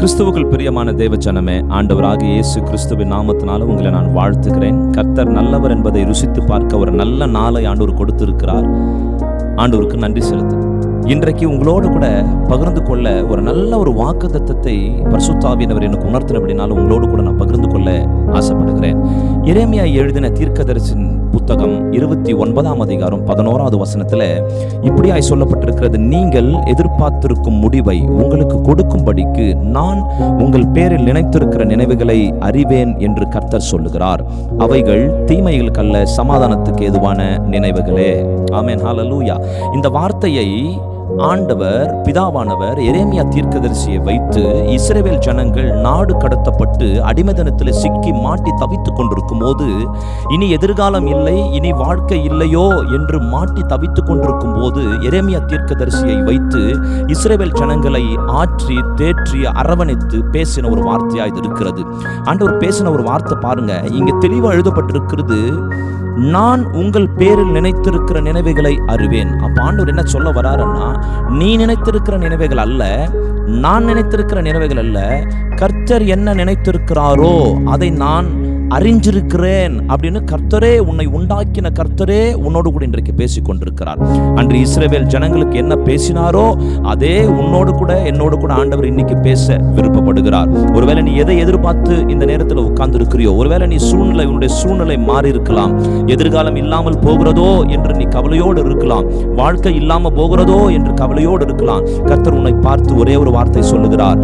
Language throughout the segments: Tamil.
கிறிஸ்துவுக்குள் பிரியமான தேவஜனமே, ஆண்டவராகிய இயேசு கிறிஸ்துவின் நாமத்தினால உங்களை நான் வாழ்த்துகிறேன். கர்த்தர் நல்லவர் என்பதை ருசித்து பார்க்க ஒரு நல்ல நாளை ஆண்டவர் கொடுத்திருக்கிறார். ஆண்டவருக்கு நன்றி செலுத்து. இன்றைக்கு உங்களோடு கூட பகிர்ந்து கொள்ள ஒரு நல்ல ஒரு வாக்குத்தத்தத்தை பரிசுத்த ஆவியானவர் எனக்கு உணர்த்தினபடினால உங்களோடு கூட நான் பகிர்ந்து கொள்ள ஆசைப்படுகிறேன். எரேமியா எழுதின தீர்க்கதரிசியின் புத்தகம் 29ஆம் அதிகாரம் 11வது வசனத்தில் இப்படியாய் சொல்லப்பட்டிருக்கிறது: நீங்கள் எதிர்பார்த்திருக்கும் முடிவை உங்களுக்கு கொடுக்கும்படிக்கு நான் உங்கள் பேரில் நினைத்திருக்கிற நினைவுகளை அறிவேன் என்று கர்த்தர் சொல்லுகிறார். அவைகள் தீமைகளுக்கல்ல, சமாதானத்துக்கு ஏதுவான நினைவுகளே. ஆமென், ஹல்லேலூயா. இந்த வார்த்தையை ஆண்டவர் பிதாவானவர் எரேமியா தீர்க்கதரிசியை வைத்து இஸ்ரவேல் ஜனங்கள் நாடு கடத்தப்பட்டு அடிமைத்தனத்தில் சிக்கி மாட்டி தவித்துக் கொண்டிருக்கும் போது, இனி எதிர்காலம் இல்லை, இனி வாழ்க்கை இல்லையோ என்று மாட்டி தவித்துக் கொண்டிருக்கும் போது எரேமியா தீர்க்கதரிசியை வைத்து இஸ்ரவேல் ஜனங்களை ஆற்றி தேற்றி அரவணைத்து பேசின ஒரு வார்த்தையா இது இருக்கிறது. ஆண்டவர் பேசின ஒரு வார்த்தை பாருங்க, இங்க தெளிவா எழுதப்பட்டிருக்கிறது: நான் உங்கள் பேரில் நினைத்திருக்கிற நினைவுகளை அறிவேன். அப்ப ஆண்டவர் என்ன சொல்ல வராருன்னா, நீ நினைத்திருக்கிற நினைவுகள் அல்ல, நான் நினைத்திருக்கிற நினைவுகள் அல்ல, கர்த்தர் என்ன நினைத்திருக்கிறாரோ அதை நான் அறிஞ்சிருக்கிறேன் அப்படின்னு கர்த்தரே, உன்னை உண்டாக்கின கர்த்தரே உன்னோடு கூட இன்றைக்கு பேசிக் கொண்டிருக்கிறார். அன்று இஸ்ரவேல் ஜனங்களுக்கு என்ன பேசினாரோ அதே உன்னோடு கூட என்னோடு கூட ஆண்டவர் இன்னைக்கு பேச விருப்பப்படுகிறார். ஒருவேளை நீ எதை எதிர்பார்த்து இந்த நேரத்தில் உட்கார்ந்து இருக்கிறியோ, ஒருவேளை நீ உன்னுடைய சூழ்நிலை மாறி இருக்கலாம், எதிர்காலம் இல்லாமல் போகிறதோ என்று நீ கவலையோடு இருக்கலாம், வாழ்க்கை இல்லாமல் போகிறதோ என்று கவலையோடு இருக்கலாம். கர்த்தர் உன்னை பார்த்து ஒரே ஒரு வார்த்தை சொல்லுகிறார்: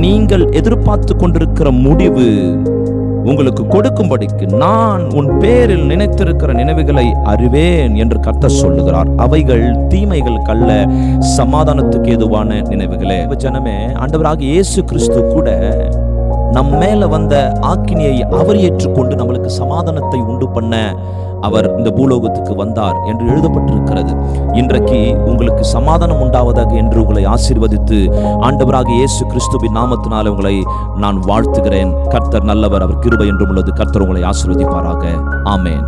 நீங்கள் எதிர்பார்த்து கொண்டிருக்கிற முடிவு உங்களுக்கு கொடுக்கும்படிக்கு நான் உன் பேரில் நினைத்திருக்கிற நினைவுகளை அறிவேன் என்று கர்த்தர் சொல்லுகிறார். அவைகள் தீமைகளுக்கல்ல, சமாதானத்துக்கு ஏதுவான நினைவுகளே. ஜனமே, ஆண்டவராகிய இயேசு கிறிஸ்து கூட நம் மேல வந்த ஆக்கினியை அவர் ஏற்றுக்கொண்டு நம்மளுக்கு சமாதானத்தை உண்டு பண்ண அவர் இந்த பூலோகத்துக்கு வந்தார் என்று எழுதப்பட்டிருக்கிறது. இன்றைக்கு உங்களுக்கு சமாதானம் உண்டாவதாக என்று உங்களை ஆசீர்வதித்து ஆண்டவராகிய இயேசு கிறிஸ்துவின் நாமத்தினால உங்களை நான் வாழ்த்துகிறேன். கர்த்தர் நல்லவர், அவர் கிருபை என்றும் உள்ளது. கர்த்தர் உங்களை ஆசீர்வதிப்பாராக. ஆமென்.